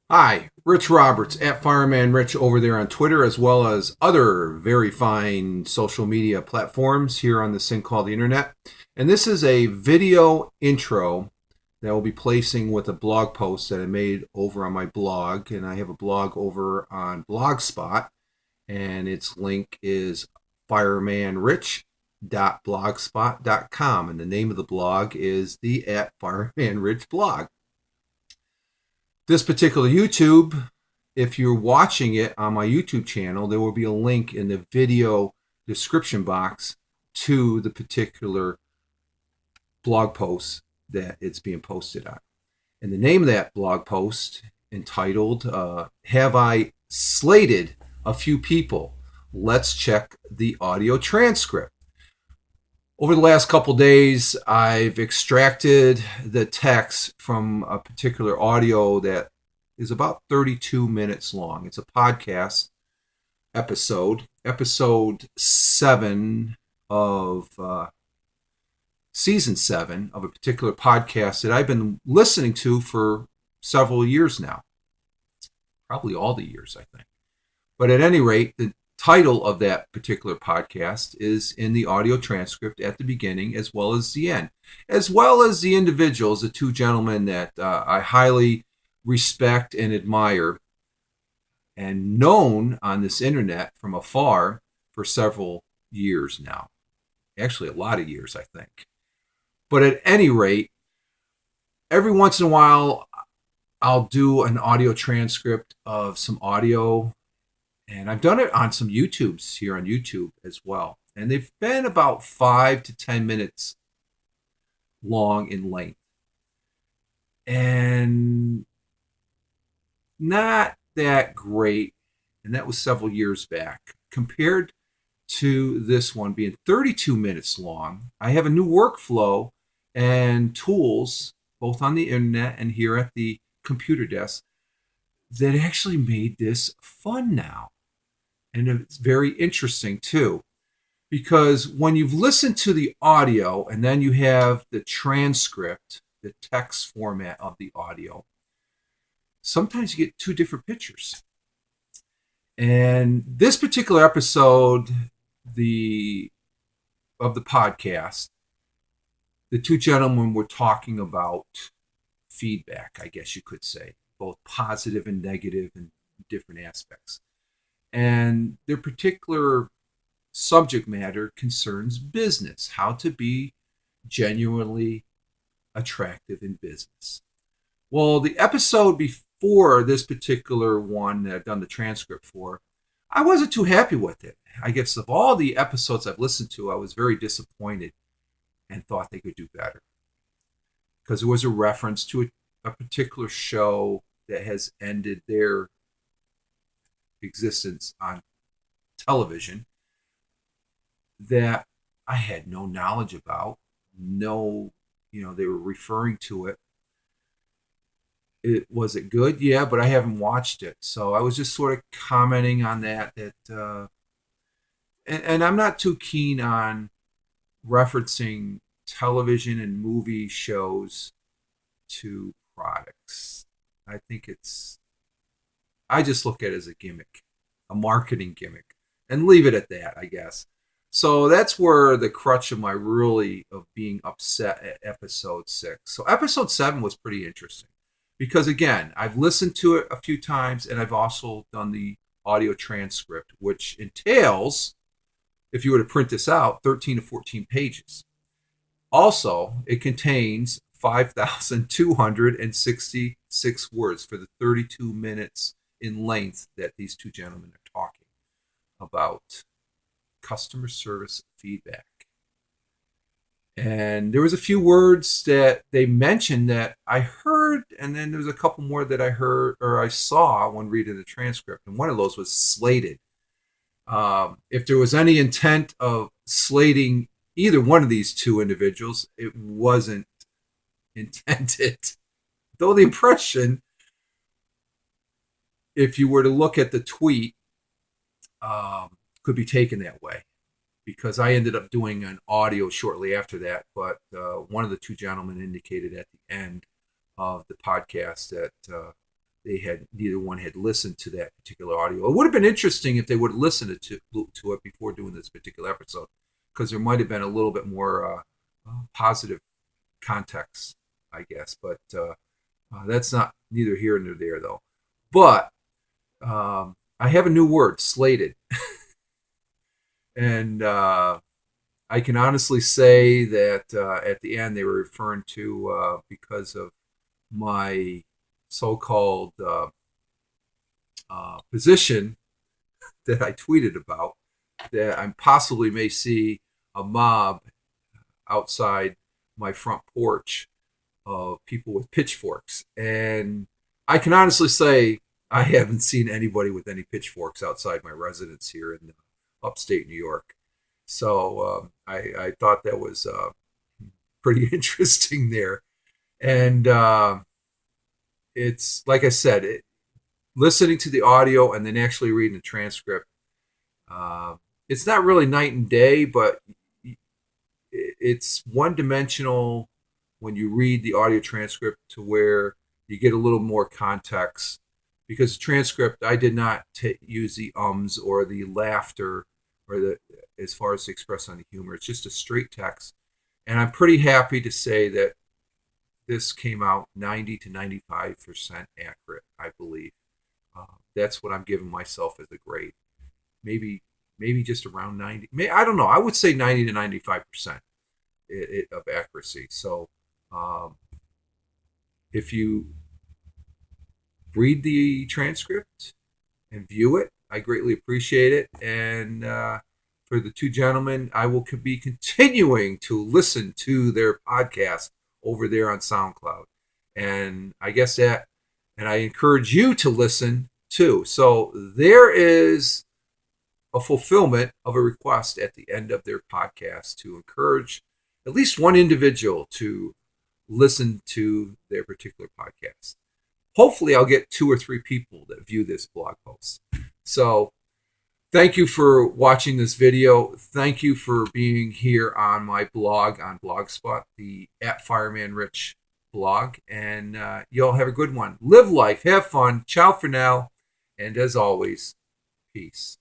Hi, Rich Roberts at Fireman Rich over there on Twitter, as well as other very fine social media platforms here on this thing called the internet. And this is a video intro that I'll be placing with a blog post that I made over on my blog. And I have a blog over on Blogspot, and its link is firemanrich.blogspot.com. And the name of the blog is the at Fireman Rich blog. This particular YouTube, if you're watching it on my YouTube channel, there will be a link in the video description box to the particular blog post that it's being posted on. And the name of that blog post entitled, Have I Slated a Few People? Let's check the audio transcript. Over the last couple days, I've extracted the text from a particular audio that is about 32 minutes long. It's a podcast episode 7 of season 7 of a particular podcast that I've been listening to for several years now. Probably all the years, I think. But at any rate, the title of that particular podcast is in the audio transcript at the beginning as well as the end, as well as the individuals, the two gentlemen that I highly respect and admire and known on this internet from afar for several years now. Actually, a lot of years, I think. But at any rate, every once in a while, I'll do an audio transcript of some audio. And I've done it on some YouTubes here on YouTube as well. And they've been about 5 to 10 minutes long in length. And not that great. And that was several years back. Compared to this one being 32 minutes long, I have a new workflow and tools, both on the internet and here at the computer desk, that actually made this fun now. And it's very interesting too, because when you've listened to the audio and then you have the transcript, the text format of the audio, sometimes you get two different pictures. And this particular episode of the podcast, the two gentlemen were talking about feedback, I guess you could say, both positive and negative in different aspects. And their particular subject matter concerns business, how to be genuinely attractive in business. Well, the episode before this particular one that I've done the transcript for, I wasn't too happy with it. I guess of all the episodes I've listened to, I was very disappointed and thought they could do better. Because there was a reference to a particular show that has ended their existence on television that I had no knowledge about. No, they were referring to it. Was it good? Yeah, but I haven't watched it. So I was just sort of commenting on that and I'm not too keen on referencing television and movie shows to products. I just look at it as a gimmick, a marketing gimmick, and leave it at that, I guess. So that's where the crutch of being upset at episode 6. So episode 7 was pretty interesting because, again, I've listened to it a few times and I've also done the audio transcript, which entails, if you were to print this out, 13 to 14 pages. Also, it contains 5,266 words for the 32 minutes in length that these two gentlemen are talking about customer service feedback. And there was a few words that they mentioned that I heard, and then there was a couple more that I heard or I saw when reading the transcript. And one of those was slated. If there was any intent of slating either one of these two individuals, it wasn't intended. Though the impression, if you were to look at the tweet, could be taken that way, because I ended up doing an audio shortly after that. But one of the two gentlemen indicated at the end of the podcast that neither one had listened to that particular audio. It would have been interesting if they would have listened to it before doing this particular episode, because there might have been a little bit more positive context, I guess. But that's not neither here nor there, though. But I have a new word, slated, and I can honestly say that at the end they were referring to because of my so-called position that I tweeted about, that I possibly may see a mob outside my front porch of people with pitchforks. And I can honestly say I haven't seen anybody with any pitchforks outside my residence here in upstate New York. So I thought that was pretty interesting there. And it's like I said, listening to the audio and then actually reading the transcript. It's not really night and day, but it's one-dimensional when you read the audio transcript to where you get a little more context. Because the transcript, I did not use the ums or the laughter or the as far as to express on the humor. It's just a straight text, and I'm pretty happy to say that this came out 90 to 95% accurate. I believe that's what I'm giving myself as a grade. Maybe just around 90. I don't know. I would say 90 to 95% of accuracy. So if you read the transcript and view it, I greatly appreciate it. And for the two gentlemen, I will be continuing to listen to their podcast over there on SoundCloud. And I guess that, and I encourage you to listen too. So there is a fulfillment of a request at the end of their podcast to encourage at least one individual to listen to their particular podcast. Hopefully I'll get 2 or 3 people that view this blog post. So thank you for watching this video. Thank you for being here on my blog on Blogspot, the @FiremanRich blog. And y'all have a good one. Live life. Have fun. Ciao for now. And as always, peace.